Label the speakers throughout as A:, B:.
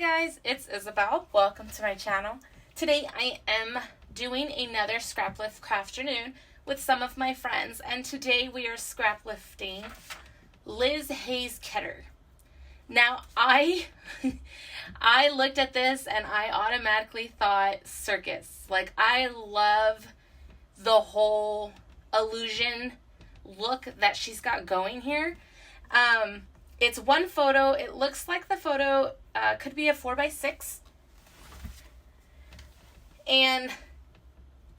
A: guys, it's Isabel. Welcome to my channel. Today I am doing another Scrap-lift Crafternoon with some of my friends, and today we are scrap lifting Liz Hays Ketter. Now I looked at this and I automatically thought Circus. Like, I love the whole illusion look that she's got going here. It's one photo. It looks like the photo could be a 4x6. And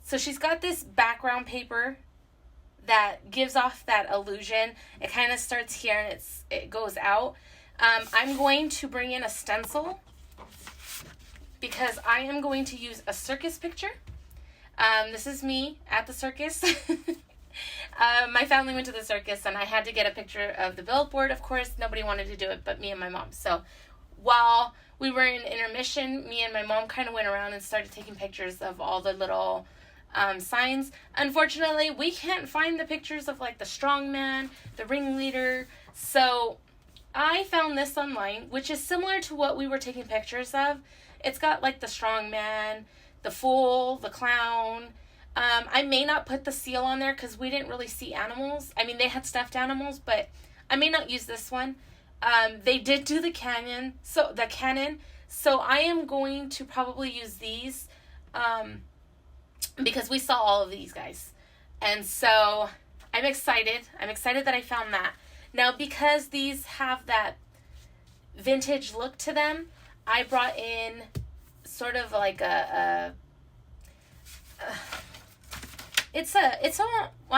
A: so she's got this background paper that gives off that illusion. It kind of starts here and it goes out. I'm going to bring in a stencil because I am going to use a circus picture. This is me at the circus. My family went to the circus and I had to get a picture of the billboard. Of course, nobody wanted to do it but me and my mom. So while we were in intermission, me and my mom kind of went around and started taking pictures of all the little signs. Unfortunately, we can't find the pictures of like the strongman, the ringleader. So I found this online, which is similar to what we were taking pictures of. It's got like the strongman, the fool, the clown. I may not put the seal on there because we didn't really see animals. I mean, they had stuffed animals, but I may not use this one. They did do the cannon, so I am going to probably use these because we saw all of these guys. And so I'm excited. I'm excited that I found that. Now, because these have that vintage look to them, I brought in sort of like I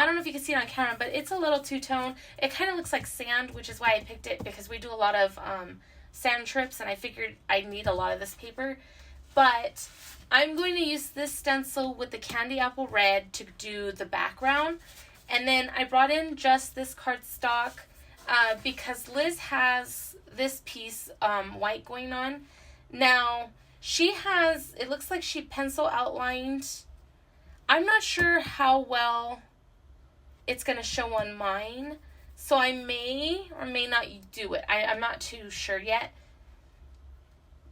A: don't know if you can see it on camera, but it's a little two-tone. It kind of looks like sand, which is why I picked it, because we do a lot of sand trips, and I figured I'd need a lot of this paper. But I'm going to use this stencil with the candy apple red to do the background. And then I brought in just this cardstock because Liz has this piece white going on. Now, it looks like she pencil outlined. I'm not sure how well it's going to show on mine, so I may or may not do it. I'm not too sure yet.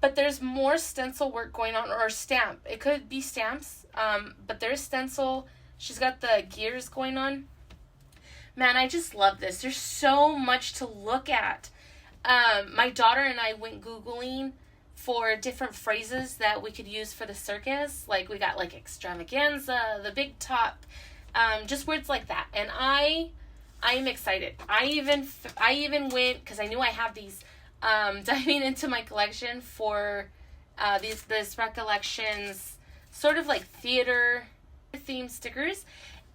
A: But there's more stencil work going on, or stamp. It could be stamps, but there's stencil. She's got the gears going on. Man, I just love this. There's so much to look at. My daughter and I went Googling for different phrases that we could use for the circus. Like, we got like extravaganza, the big top, just words like that. And I am excited. I even went, because I knew I have these, diving into my collection for this recollections, sort of like theater themed stickers.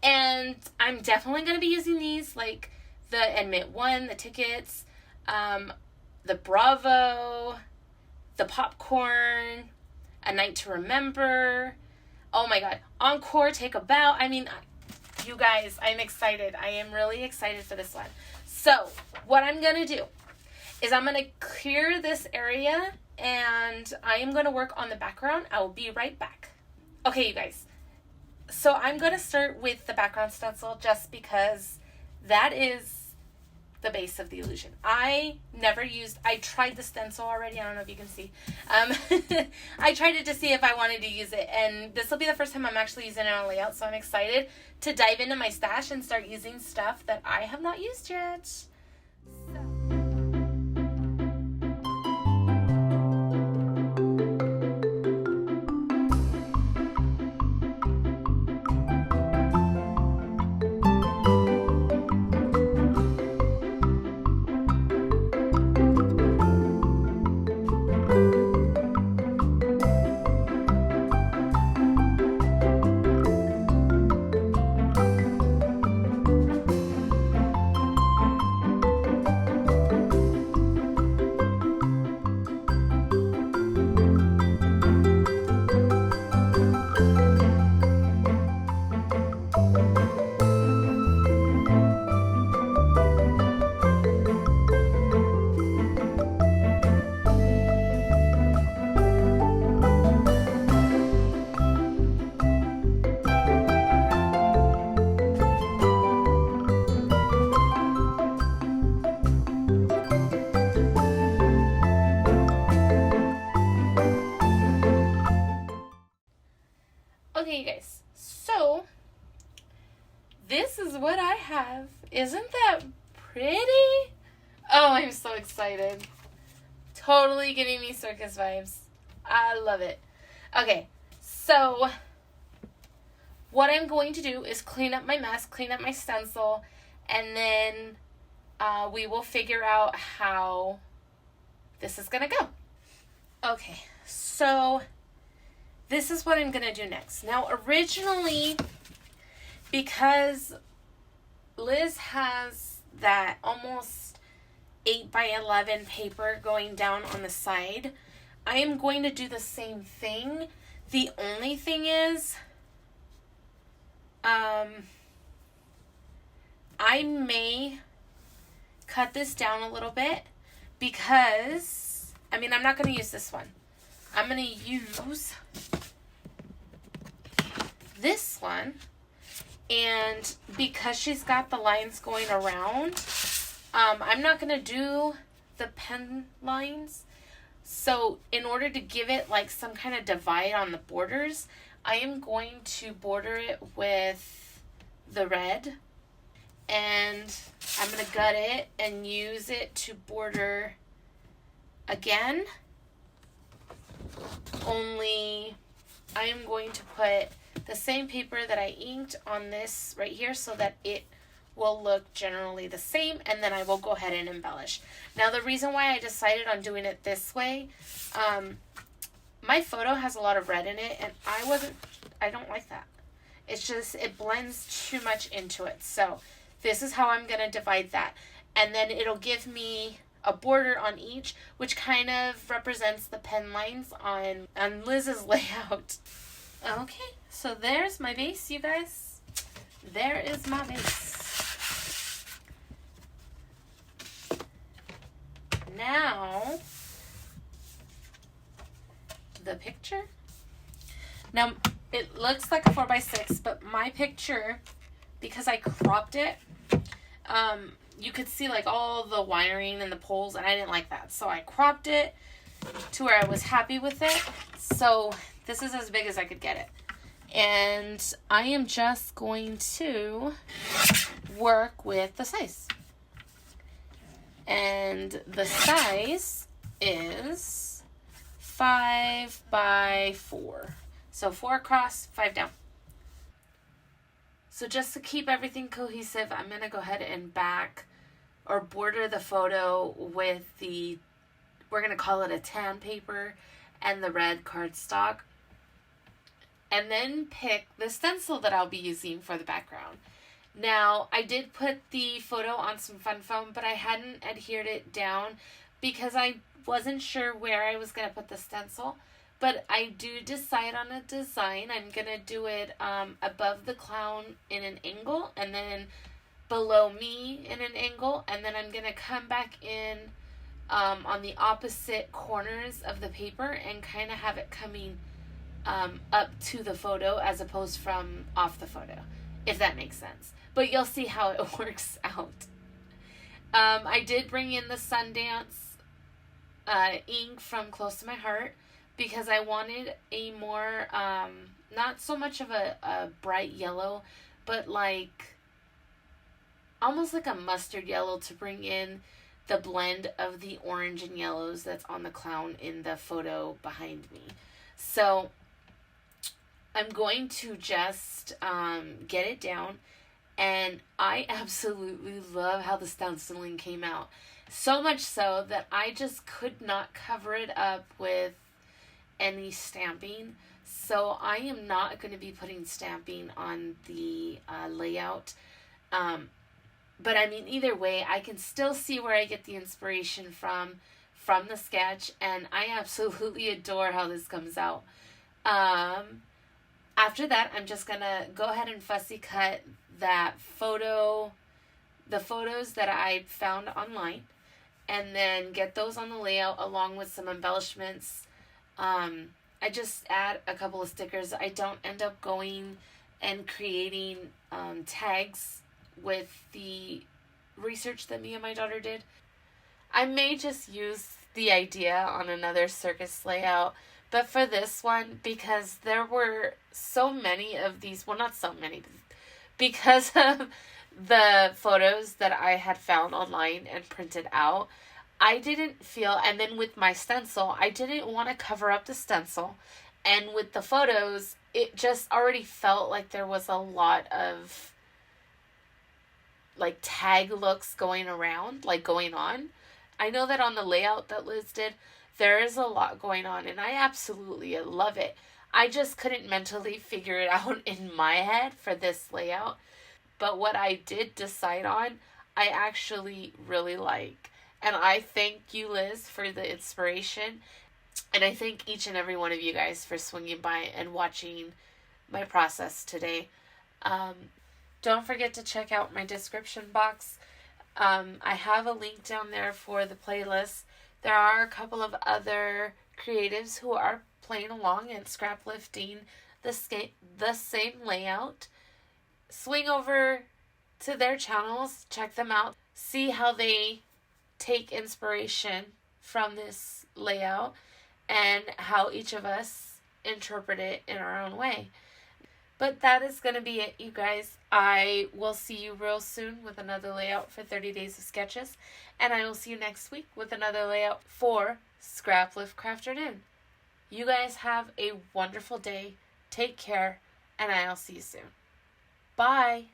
A: And I'm definitely going to be using these, like the Admit One, the tickets, the Bravo, the popcorn, A Night to Remember. Oh my God. Encore, Take a Bow. I mean, you guys, I'm excited. I am really excited for this one. So what I'm going to do is I'm going to clear this area and I am going to work on the background. I will be right back. Okay, you guys. So I'm going to start with the background stencil just because that is the base of the illusion. I tried the stencil already. I don't know if you can see. I tried it to see if I wanted to use it, and this will be the first time I'm actually using it on layout, so I'm excited to dive into my stash and start using stuff that I have not used yet. Okay, you guys. So, this is what I have. Isn't that pretty? Oh, I'm so excited. Totally giving me circus vibes. I love it. Okay, so what I'm going to do is clean up my mess, clean up my stencil, and then we will figure out how this is going to go. Okay, so this is what I'm going to do next. Now, originally, because Liz has that almost 8x11 paper going down on the side, I am going to do the same thing. The only thing is, I may cut this down a little bit because, I'm not going to use this one. I'm going to use this one, and because she's got the lines going around, I'm not going to do the pen lines. So in order to give it like some kind of divide on the borders, I am going to border it with the red, and I'm going to gut it and use it to border again. Only I am going to put the same paper that I inked on this right here so that it will look generally the same, and then I will go ahead and embellish. Now, the reason why I decided on doing it this way, my photo has a lot of red in it, and I don't like that. It's just, it blends too much into it. So this is how I'm going to divide that. And then it'll give me a border on each, which kind of represents the pen lines on Liz's layout. Okay, so there's my base, you guys. There is my base. Now, the picture. Now, it looks like a 4x6, but my picture, because I cropped it, you could see like all the wiring and the poles, and I didn't like that. So I cropped it to where I was happy with it. So this is as big as I could get it. And I am just going to work with the size. And the size is 5x4. So 4 across, 5 down. So just to keep everything cohesive, I'm going to go ahead and back or border the photo with the, we're going to call it a tan paper, and the red cardstock. And then pick the stencil that I'll be using for the background. Now, I did put the photo on some fun foam, but I hadn't adhered it down because I wasn't sure where I was going to put the stencil. But I do decide on a design. I'm going to do it above the clown in an angle, and then below me in an angle. And then I'm going to come back in on the opposite corners of the paper and kind of have it coming up to the photo as opposed from off the photo, if that makes sense. But you'll see how it works out. I did bring in the Sundance ink from Close to My Heart because I wanted a more, not so much of a bright yellow, but like almost like a mustard yellow to bring in the blend of the orange and yellows that's on the clown in the photo behind me. So I'm going to just get it down, and I absolutely love how the stenciling came out. So much so that I just could not cover it up with any stamping. So I am not going to be putting stamping on the layout. But I mean, either way, I can still see where I get the inspiration from the sketch, and I absolutely adore how this comes out. After that, I'm just going to go ahead and fussy cut the photos that I found online, and then get those on the layout along with some embellishments. I just add a couple of stickers. I don't end up going and creating tags with the research that me and my daughter did. I may just use the idea on another circus layout, But for this one, because there were so many of these, well, not so many, because of the photos that I had found online and printed out, I didn't feel, and then with my stencil, I didn't want to cover up the stencil. And with the photos, it just already felt like there was a lot of, like, tag looks going around, like, going on. I know that on the layout that Liz did, there is a lot going on, and I absolutely love it. I just couldn't mentally figure it out in my head for this layout. But what I did decide on, I actually really like. And I thank you, Liz, for the inspiration. And I thank each and every one of you guys for swinging by and watching my process today. Don't forget to check out my description box. I have a link down there for the playlist. There are a couple of other creatives who are playing along and scrap lifting the same layout. Swing over to their channels, check them out, see how they take inspiration from this layout and how each of us interpret it in our own way. But that is going to be it, you guys. I will see you real soon with another layout for 30 Days of Sketches. And I will see you next week with another layout for Scrap-lift Crafternoon. You guys have a wonderful day. Take care. And I'll see you soon. Bye.